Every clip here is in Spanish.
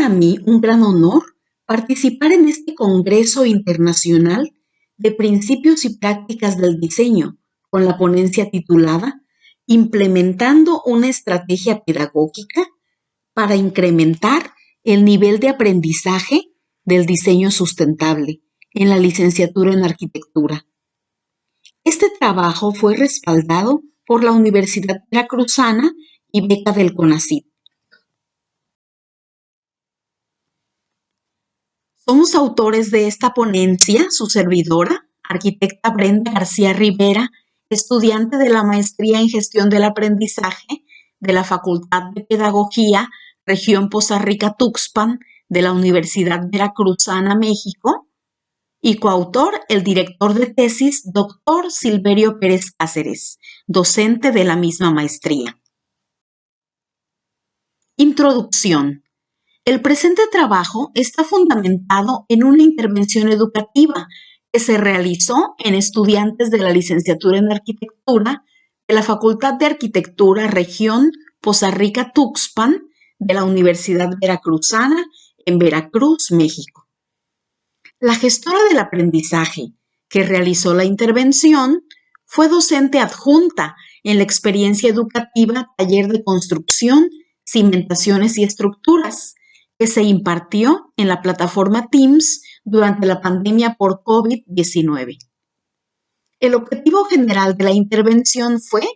para mí un gran honor participar en este Congreso Internacional de Principios y Prácticas del Diseño, con la ponencia titulada Implementando una estrategia pedagógica para incrementar el nivel de aprendizaje del diseño sustentable en la licenciatura en arquitectura. Este trabajo fue respaldado por la Universidad Veracruzana y beca del CONACYT. Somos autores de esta ponencia, su servidora, arquitecta Brenda García Rivera, estudiante de la Maestría en Gestión del Aprendizaje de la Facultad de Pedagogía, Región Poza Rica-Tuxpan, de la Universidad Veracruzana, México, y coautor el director de tesis, doctor Silverio Pérez Cáceres, docente de la misma maestría. Introducción. El presente trabajo está fundamentado en una intervención educativa que se realizó en estudiantes de la licenciatura en arquitectura de la Facultad de Arquitectura Región Poza Rica-Tuxpan de la Universidad Veracruzana en Veracruz, México. La gestora del aprendizaje que realizó la intervención fue docente adjunta en la experiencia educativa Taller de Construcción, Cimentaciones y Estructuras, que se impartió en la plataforma Teams durante la pandemia por COVID-19. El objetivo general de la intervención fue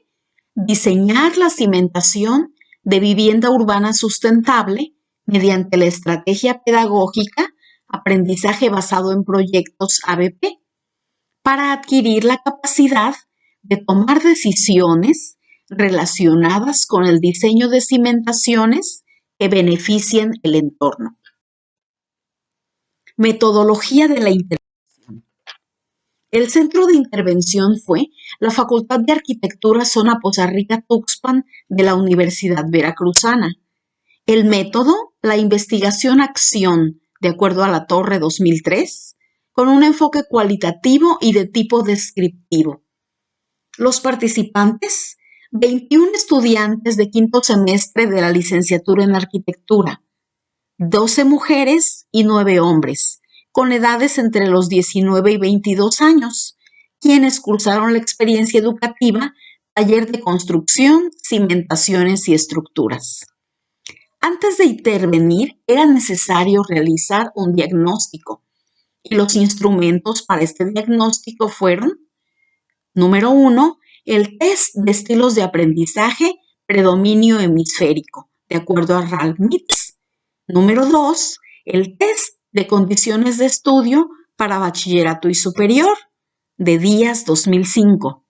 diseñar la cimentación de vivienda urbana sustentable mediante la estrategia pedagógica Aprendizaje basado en proyectos ABP para adquirir la capacidad de tomar decisiones relacionadas con el diseño de cimentaciones que beneficien el entorno. Metodología de la intervención. El centro de intervención fue la Facultad de Arquitectura Zona Poza Rica-Tuxpan de la Universidad Veracruzana. El método, la investigación-acción, de acuerdo a la Torre 2003, con un enfoque cualitativo y de tipo descriptivo. Los participantes, 21 estudiantes de quinto semestre de la licenciatura en arquitectura, 12 mujeres y 9 hombres, con edades entre los 19 y 22 años, quienes cursaron la experiencia educativa Taller de Construcción, Cimentaciones y Estructuras. Antes de intervenir, era necesario realizar un diagnóstico, y los instrumentos para este diagnóstico fueron: número 1, el test de estilos de aprendizaje predominio hemisférico, de acuerdo a Ralph Mitz. Número 2, el test de condiciones de estudio para bachillerato y superior, de Díaz 2005.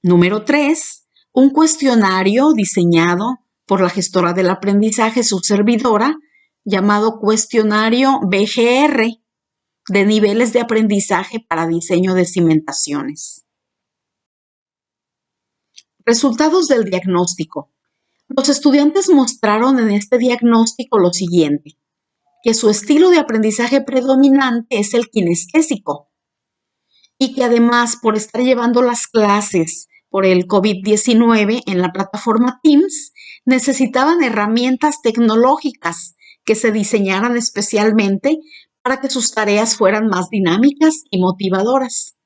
Número 3, un cuestionario diseñado por la gestora del aprendizaje, su servidora, llamado Cuestionario BGR, de niveles de aprendizaje para diseño de cimentaciones. Resultados del diagnóstico. Los estudiantes mostraron en este diagnóstico lo siguiente: que su estilo de aprendizaje predominante es el kinestésico y que además, por estar llevando las clases por el COVID-19 en la plataforma Teams, necesitaban herramientas tecnológicas que se diseñaran especialmente para que sus tareas fueran más dinámicas y motivadoras.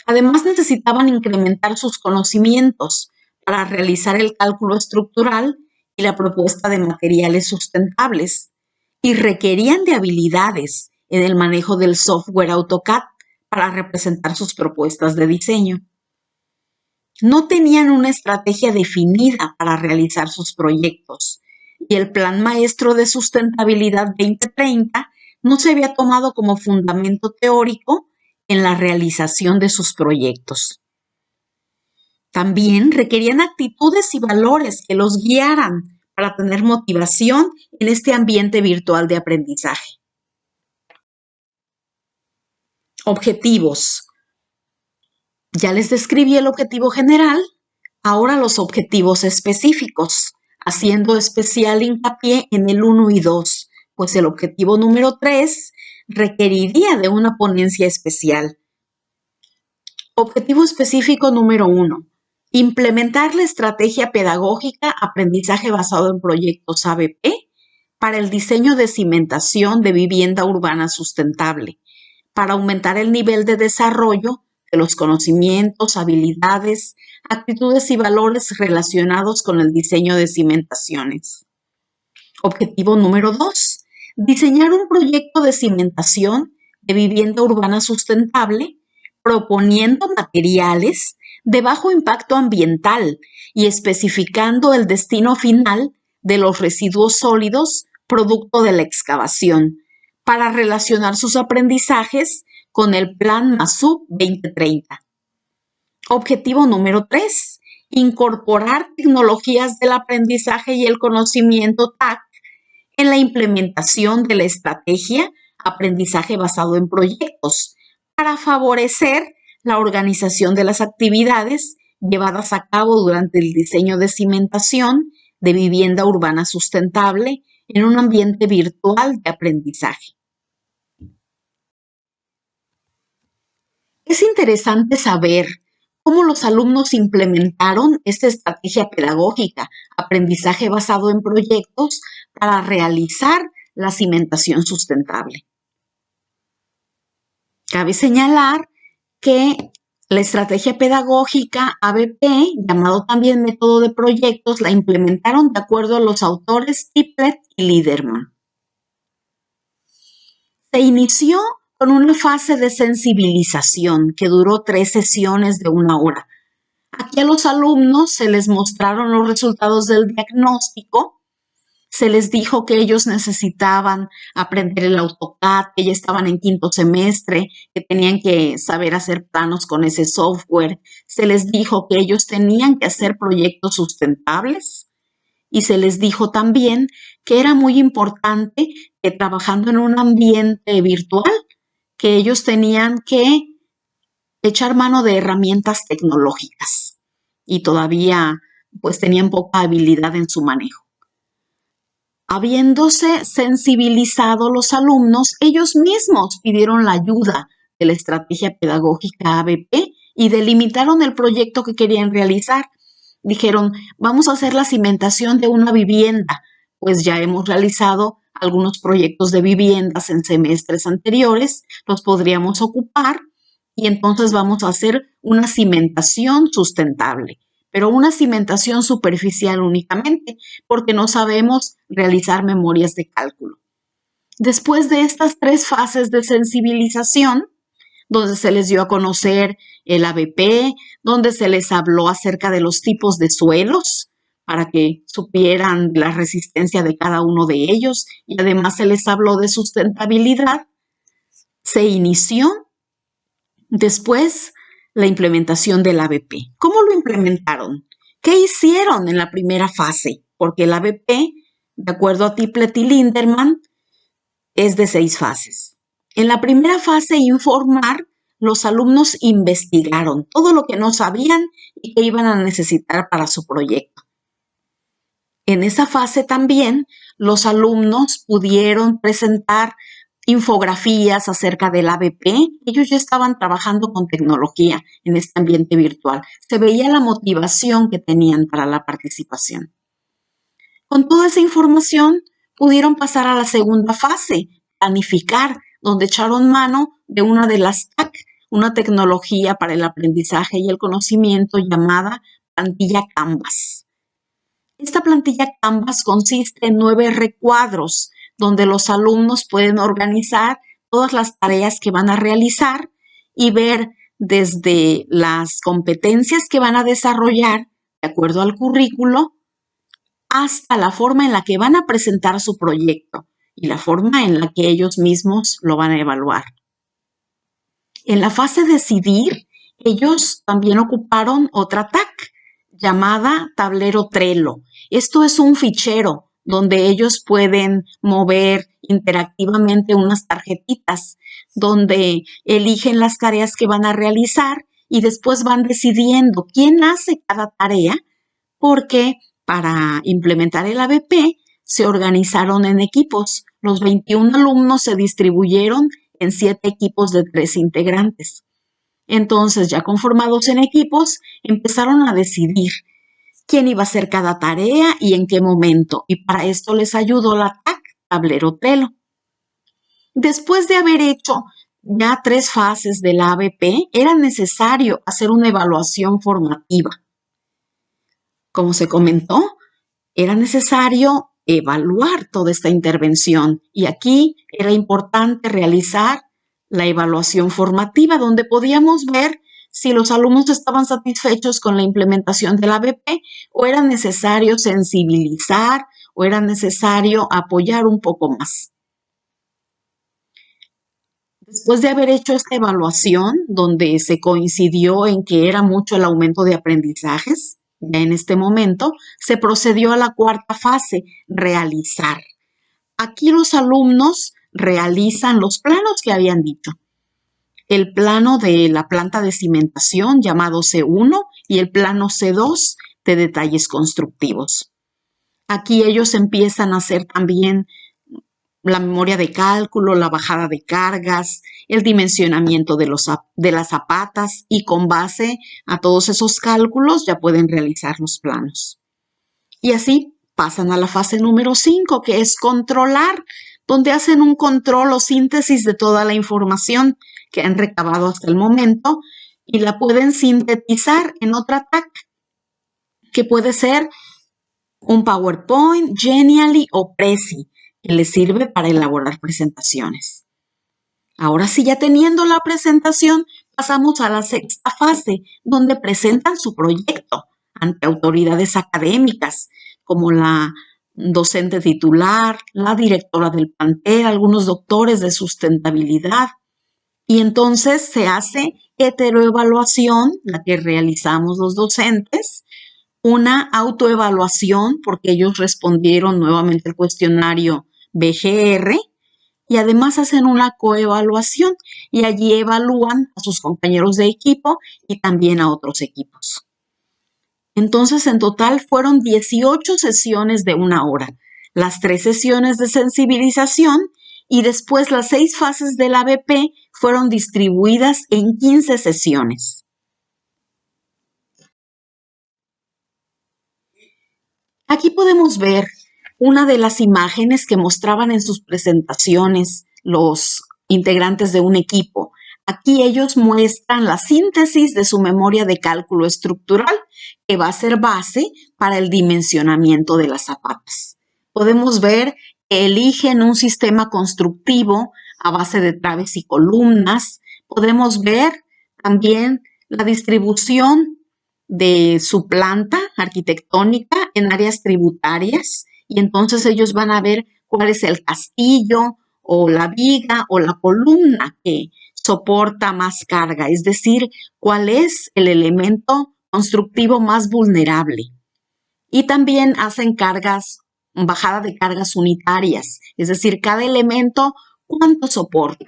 Además, necesitaban incrementar sus conocimientos para realizar el cálculo estructural y la propuesta de materiales sustentables, y requerían de habilidades en el manejo del software AutoCAD para representar sus propuestas de diseño. No tenían una estrategia definida para realizar sus proyectos, y el Plan Maestro de Sustentabilidad 2030 no se había tomado como fundamento teórico en la realización de sus proyectos. También requerían actitudes y valores que los guiaran para tener motivación en este ambiente virtual de aprendizaje. Objetivos. Ya les describí el objetivo general, ahora los objetivos específicos, haciendo especial hincapié en el 1 y 2, pues el objetivo número 3 requeriría de una ponencia especial. Objetivo específico número 1. Implementar la estrategia pedagógica Aprendizaje basado en proyectos ABP para el diseño de cimentación de vivienda urbana sustentable, para aumentar el nivel de desarrollo de los conocimientos, habilidades, actitudes y valores relacionados con el diseño de cimentaciones. Objetivo número 2. Diseñar un proyecto de cimentación de vivienda urbana sustentable, proponiendo materiales de bajo impacto ambiental y especificando el destino final de los residuos sólidos producto de la excavación, para relacionar sus aprendizajes con el Plan MASUB 2030. Objetivo número 3. Incorporar tecnologías del aprendizaje y el conocimiento TAC en la implementación de la estrategia aprendizaje basado en proyectos para favorecer la organización de las actividades llevadas a cabo durante el diseño de cimentación de vivienda urbana sustentable en un ambiente virtual de aprendizaje. Es interesante saber cómo los alumnos implementaron esta estrategia pedagógica, aprendizaje basado en proyectos, para realizar la cimentación sustentable. Cabe señalar que la estrategia pedagógica ABP, llamado también método de proyectos, la implementaron de acuerdo a los autores Triplett y Liederman. Se inició con una fase de sensibilización que duró 3 sesiones de 1 hora. Aquí a los alumnos se les mostraron los resultados del diagnóstico, se les dijo que ellos necesitaban aprender el AutoCAD, que ya estaban en 5º semestre, que tenían que saber hacer planos con ese software. Se les dijo que ellos tenían que hacer proyectos sustentables y se les dijo también que era muy importante que trabajando en un ambiente virtual, que ellos tenían que echar mano de herramientas tecnológicas y todavía pues tenían poca habilidad en su manejo. Habiéndose sensibilizado los alumnos, ellos mismos pidieron la ayuda de la estrategia pedagógica ABP y delimitaron el proyecto que querían realizar. Dijeron, vamos a hacer la cimentación de una vivienda, pues ya hemos realizado algunos proyectos de viviendas en semestres anteriores, los podríamos ocupar y entonces vamos a hacer una cimentación sustentable, pero una cimentación superficial únicamente, porque no sabemos realizar memorias de cálculo. Después de estas 3 fases de sensibilización, donde se les dio a conocer el ABP, donde se les habló acerca de los tipos de suelos, para que supieran la resistencia de cada uno de ellos, y además se les habló de sustentabilidad, se inició después la implementación del ABP. ¿Cómo lo implementaron? ¿Qué hicieron en la primera fase? Porque el ABP, de acuerdo a Triplett y Liederman, es de 6 fases. En la primera fase, informar, los alumnos investigaron todo lo que no sabían y que iban a necesitar para su proyecto. En esa fase también, los alumnos pudieron presentar infografías acerca del ABP. Ellos ya estaban trabajando con tecnología en este ambiente virtual. Se veía la motivación que tenían para la participación. Con toda esa información, pudieron pasar a la segunda fase, planificar, donde echaron mano de una de las TAC, una tecnología para el aprendizaje y el conocimiento llamada plantilla Canvas. Esta plantilla Canvas consiste en 9 recuadros, donde los alumnos pueden organizar todas las tareas que van a realizar y ver desde las competencias que van a desarrollar de acuerdo al currículo hasta la forma en la que van a presentar su proyecto y la forma en la que ellos mismos lo van a evaluar. En la fase decidir, ellos también ocuparon otra TAC llamada tablero Trello. Esto es un fichero donde ellos pueden mover interactivamente unas tarjetitas donde eligen las tareas que van a realizar y después van decidiendo quién hace cada tarea, porque para implementar el ABP se organizaron en equipos. Los 21 alumnos se distribuyeron en 7 equipos de 3 integrantes. Entonces, ya conformados en equipos, empezaron a decidir quién iba a hacer cada tarea y en qué momento. Y para esto les ayudó la TAC tablero Trello. Después de haber hecho ya 3 fases de la ABP, era necesario hacer una evaluación formativa. Como se comentó, era necesario evaluar toda esta intervención y aquí era importante realizar la evaluación formativa donde podíamos ver si los alumnos estaban satisfechos con la implementación de la ABP o era necesario sensibilizar o era necesario apoyar un poco más. Después de haber hecho esta evaluación, donde se coincidió en que era mucho el aumento de aprendizajes, ya en este momento se procedió a la 4ª fase, realizar. Aquí los alumnos realizan los planos que habían dicho. El plano de la planta de cimentación llamado C1 y el plano C2 de detalles constructivos. Aquí ellos empiezan a hacer también la memoria de cálculo, la bajada de cargas, el dimensionamiento de las zapatas y con base a todos esos cálculos ya pueden realizar los planos. Y así pasan a la fase número 5, que es controlar, donde hacen un control o síntesis de toda la información que han recabado hasta el momento y la pueden sintetizar en otra TAC, que puede ser un PowerPoint, Genially o Prezi, que les sirve para elaborar presentaciones. Ahora sí, ya teniendo la presentación, pasamos a la 6ª fase, donde presentan su proyecto ante autoridades académicas, como la docente titular, la directora del plantel, algunos doctores de sustentabilidad. Y entonces se hace heteroevaluación, la que realizamos los docentes, una autoevaluación, porque ellos respondieron nuevamente el cuestionario BGR, y además hacen una coevaluación y allí evalúan a sus compañeros de equipo y también a otros equipos. Entonces, en total fueron 18 sesiones de 1 hora, las 3 sesiones de sensibilización y después las 6 fases del ABP fueron distribuidas en 15 sesiones. Aquí podemos ver una de las imágenes que mostraban en sus presentaciones los integrantes de un equipo. Aquí ellos muestran la síntesis de su memoria de cálculo estructural, que va a ser base para el dimensionamiento de las zapatas. Podemos ver que eligen un sistema constructivo a base de traves y columnas. Podemos ver también la distribución de su planta arquitectónica en áreas tributarias y entonces ellos van a ver cuál es el castillo o la viga o la columna que soporta más carga, es decir, cuál es el elemento constructivo más vulnerable. Y también hacen bajada de cargas unitarias, es decir, cada elemento cuánto soporta.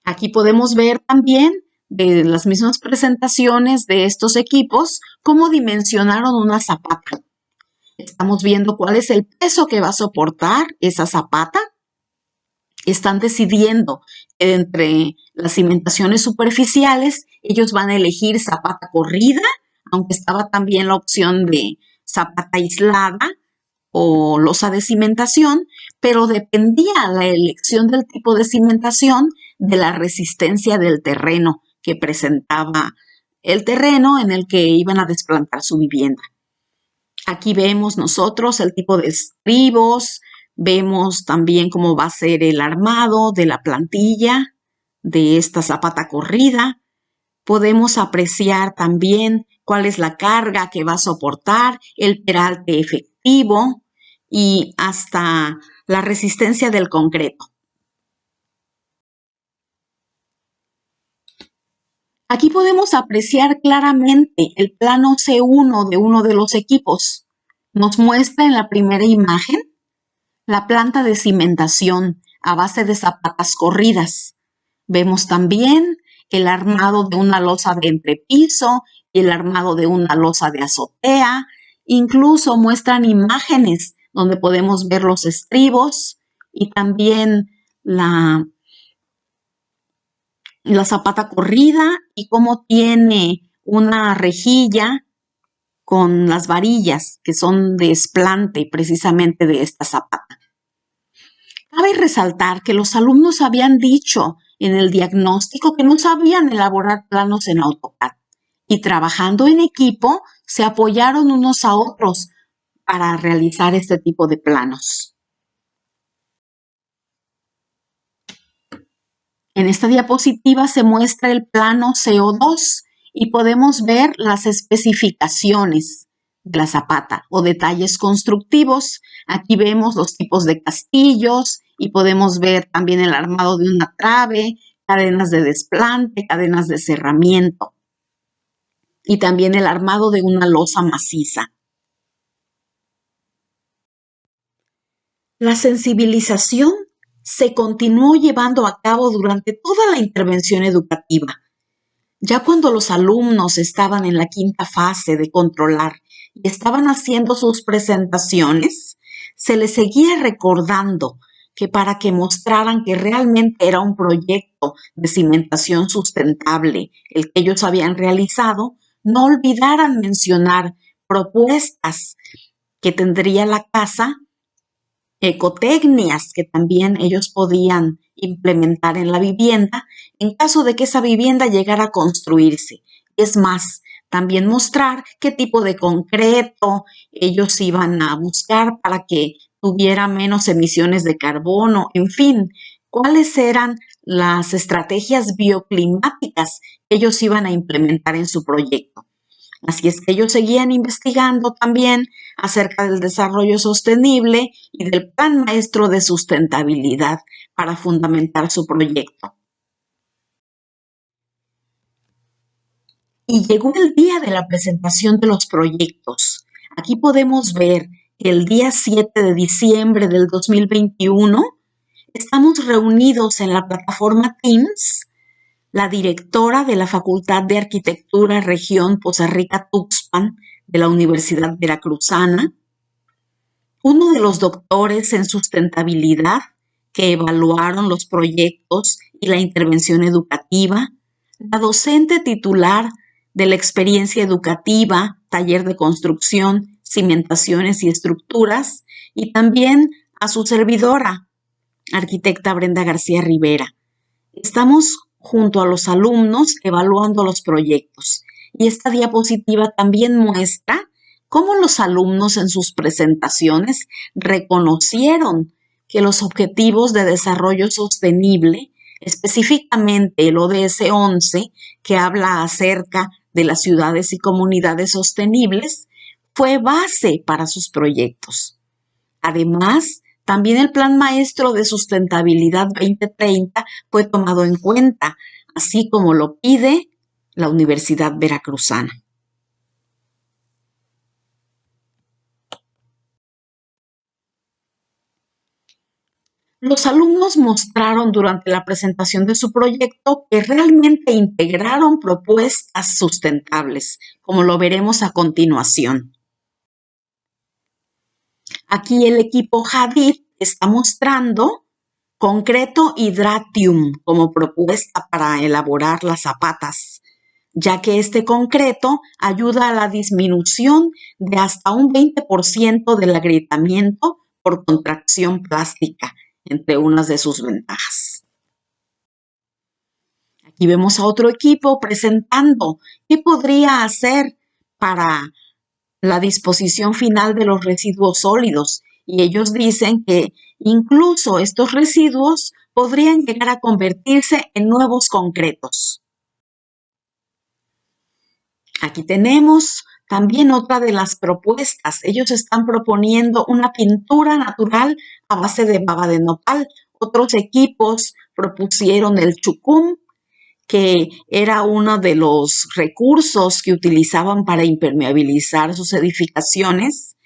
Aquí podemos ver también de las mismas presentaciones de estos equipos cómo dimensionaron una zapata. Estamos viendo cuál es el peso que va a soportar esa zapata. Están decidiendo entre las cimentaciones superficiales, ellos van a elegir zapata corrida, aunque estaba también la opción de zapata aislada o losa de cimentación, pero dependía la elección del tipo de cimentación de la resistencia del terreno que presentaba el terreno en el que iban a desplantar su vivienda. Aquí vemos nosotros el tipo de estribos, vemos también cómo va a ser el armado de la plantilla de esta zapata corrida. Podemos apreciar también cuál es la carga que va a soportar, el peralte efectivo y hasta la resistencia del concreto. Aquí podemos apreciar claramente el plano C1 de uno de los equipos. Nos muestra en la primera imagen la planta de cimentación a base de zapatas corridas. Vemos también el armado de una losa de entrepiso y el armado de una losa de azotea. Incluso muestran imágenes donde podemos ver los estribos y también la zapata corrida y cómo tiene una rejilla con las varillas que son de desplante precisamente de esta zapata. Cabe resaltar que los alumnos habían dicho en el diagnóstico que no sabían elaborar planos en AutoCAD y trabajando en equipo se apoyaron unos a otros para realizar este tipo de planos. En esta diapositiva se muestra el plano CO2 y podemos ver las especificaciones de la zapata o detalles constructivos. Aquí vemos los tipos de castillos y podemos ver también el armado de una trave, cadenas de desplante, cadenas de cerramiento y también el armado de una losa maciza. La sensibilización se continuó llevando a cabo durante toda la intervención educativa. Ya cuando los alumnos estaban en la quinta fase de controlar y estaban haciendo sus presentaciones, se les seguía recordando que para que mostraran que realmente era un proyecto de cimentación sustentable el que ellos habían realizado, no olvidaran mencionar propuestas que tendría la casa, ecotecnias que también ellos podían implementar en la vivienda en caso de que esa vivienda llegara a construirse. Es más, también mostrar qué tipo de concreto ellos iban a buscar para que tuviera menos emisiones de carbono, en fin, cuáles eran las estrategias bioclimáticas que ellos iban a implementar en su proyecto. Así es que ellos seguían investigando también acerca del desarrollo sostenible y del Plan Maestro de Sustentabilidad para fundamentar su proyecto. Y llegó el día de la presentación de los proyectos. Aquí podemos ver que el día 7 de diciembre del 2021 estamos reunidos en la plataforma Teams, la directora de la Facultad de Arquitectura Región Poza Rica-Tuxpan de la Universidad Veracruzana, uno de los doctores en sustentabilidad que evaluaron los proyectos y la intervención educativa, la docente titular de la experiencia educativa, taller de construcción, cimentaciones y estructuras, y también a su servidora, arquitecta Brenda García Rivera. Estamos junto a los alumnos evaluando los proyectos y esta diapositiva también muestra cómo los alumnos en sus presentaciones reconocieron que los objetivos de desarrollo sostenible, específicamente el ODS 11, que habla acerca de las ciudades y comunidades sostenibles, fue base para sus proyectos. Además, también el Plan Maestro de Sustentabilidad 2030 fue tomado en cuenta, así como lo pide la Universidad Veracruzana. Los alumnos mostraron durante la presentación de su proyecto que realmente integraron propuestas sustentables, como lo veremos a continuación. Aquí el equipo Hadid está mostrando concreto Hydratium como propuesta para elaborar las zapatas, ya que este concreto ayuda a la disminución de hasta un 20% del agrietamiento por contracción plástica, entre unas de sus ventajas. Aquí vemos a otro equipo presentando qué podría hacer para la disposición final de los residuos sólidos y ellos dicen que incluso estos residuos podrían llegar a convertirse en nuevos concretos. Aquí tenemos también otra de las propuestas. Ellos están proponiendo una pintura natural a base de baba de nopal. Otros equipos propusieron el chucum, que era uno de los recursos que utilizaban para impermeabilizar sus edificaciones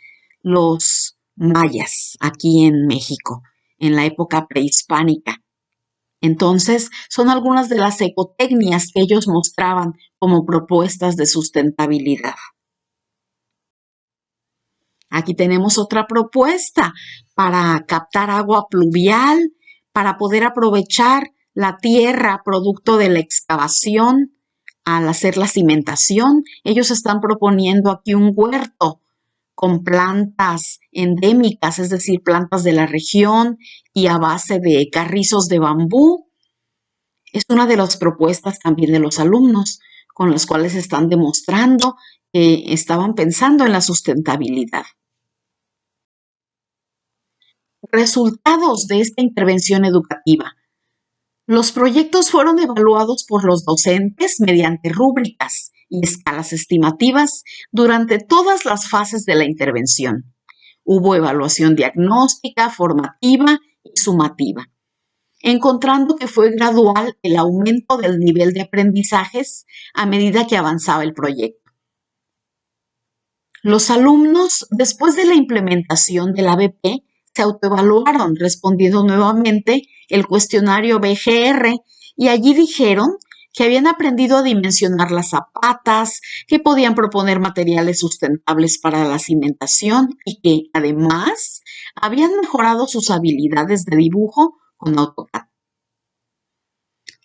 los mayas aquí en México, en la época prehispánica. Entonces, son algunas de las ecotecnias que ellos mostraban como propuestas de sustentabilidad. Aquí tenemos otra propuesta para captar agua pluvial, para poder aprovechar la tierra producto de la excavación al hacer la cimentación. Ellos están proponiendo aquí un huerto con plantas endémicas, es decir, plantas de la región y a base de carrizos de bambú. Es una de las propuestas también de los alumnos, con las cuales están demostrando que estaban pensando en la sustentabilidad. Resultados de esta intervención educativa. Los proyectos fueron evaluados por los docentes mediante rúbricas y escalas estimativas durante todas las fases de la intervención. Hubo evaluación diagnóstica, formativa y sumativa, encontrando que fue gradual el aumento del nivel de aprendizajes a medida que avanzaba el proyecto. Los alumnos, después de la implementación del ABP, se autoevaluaron respondiendo nuevamente el cuestionario BGR y allí dijeron que habían aprendido a dimensionar las zapatas, que podían proponer materiales sustentables para la cimentación y que, además, habían mejorado sus habilidades de dibujo con AutoCAD.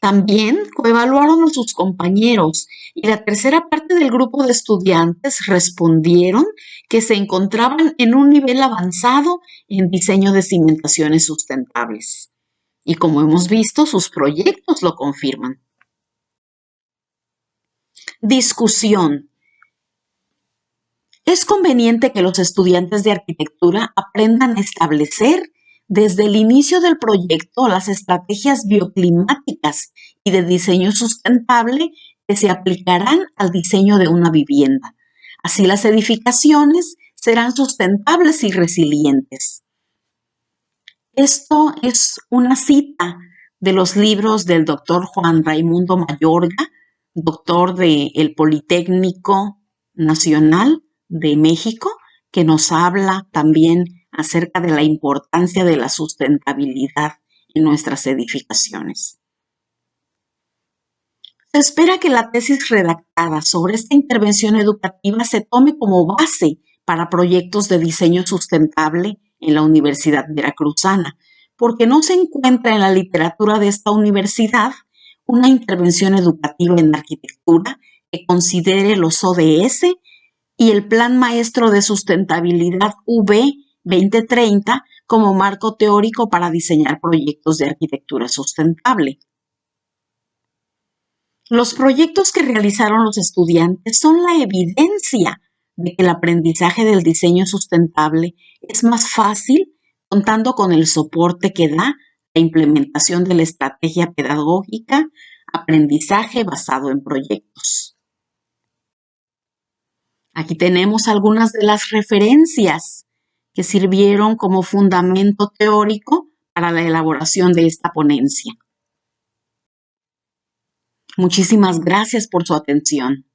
También coevaluaron a sus compañeros y la tercera parte del grupo de estudiantes respondieron que se encontraban en un nivel avanzado en diseño de cimentaciones sustentables. Y como hemos visto, sus proyectos lo confirman. Discusión. Es conveniente que los estudiantes de arquitectura aprendan a establecer desde el inicio del proyecto las estrategias bioclimáticas y de diseño sustentable que se aplicarán al diseño de una vivienda. Así las edificaciones serán sustentables y resilientes. Esto es una cita de los libros del doctor Juan Raimundo Mayorga, doctor del Politécnico Nacional de México, que nos habla también acerca de la importancia de la sustentabilidad en nuestras edificaciones. Se espera que la tesis redactada sobre esta intervención educativa se tome como base para proyectos de diseño sustentable en la Universidad Veracruzana, porque no se encuentra en la literatura de esta universidad una intervención educativa en arquitectura que considere los ODS y el Plan Maestro de Sustentabilidad V 2030 como marco teórico para diseñar proyectos de arquitectura sustentable. Los proyectos que realizaron los estudiantes son la evidencia de que el aprendizaje del diseño sustentable es más fácil contando con el soporte que da la implementación de la estrategia pedagógica, aprendizaje basado en proyectos. Aquí tenemos algunas de las referencias que sirvieron como fundamento teórico para la elaboración de esta ponencia. Muchísimas gracias por su atención.